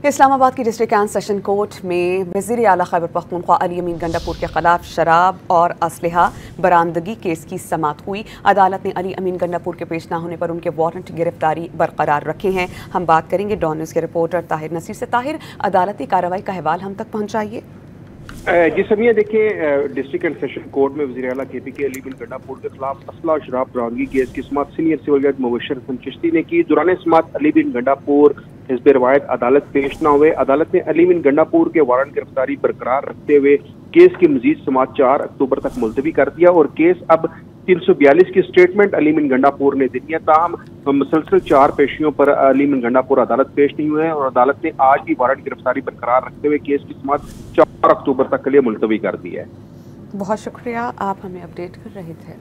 इस्लामाबाद की district and session court में वज़ीर आला खैबर पख्तूनख्वा अली अमीन गंडापुर के खिलाफ शराब और असलहा बरामदगी केस की समाअत हुई। अदालत ने अली अमीन गंडापुर के पेश न होने पर उनके वारंट गिरफ्तारी बरकरार रखे हैं। हम बात करेंगे डॉन न्यूज़ के रिपोर्टर ताहिर नसीर से। ताहिर, अदालती कार्रवाई का अहवाल हम तक पहुँचाइए। जी समिया, देखिए डिस्ट्रिक्ट एंड सेशन कोर्ट में वज़ीर आला KPK अली अमीन गंडापुर के खिलाफ असला और शराब बरामदगी केस की समाअत सीनियर सिविल जज मुबशर हसन चिश्ती ने की। दौरान समाअत अली अमीन गंडापुर हिज़्ब रवायत अदालत पेश न हुए। अदालत ने अली अमीन गंडापुर के वारंट गिरफ्तारी बरकरार रखते हुए केस की मजीद समाअत 4 अक्टूबर तक मुलतवी कर दिया और केस अब 342 की स्टेटमेंट अली अमीन गंडापुर ने दी है। ताहम मुसलसल 4 पेशियों पर अली अमीन गंडापुर अदालत पेश नहीं हुए और अदालत ने आज भी वारंट गिरफ्तारी बरकरार रखते हुए केस की समाअत 4 अक्टूबर तक के लिए मुलतवी कर दी है। बहुत शुक्रिया, आप हमें अपडेट कर रहे थे।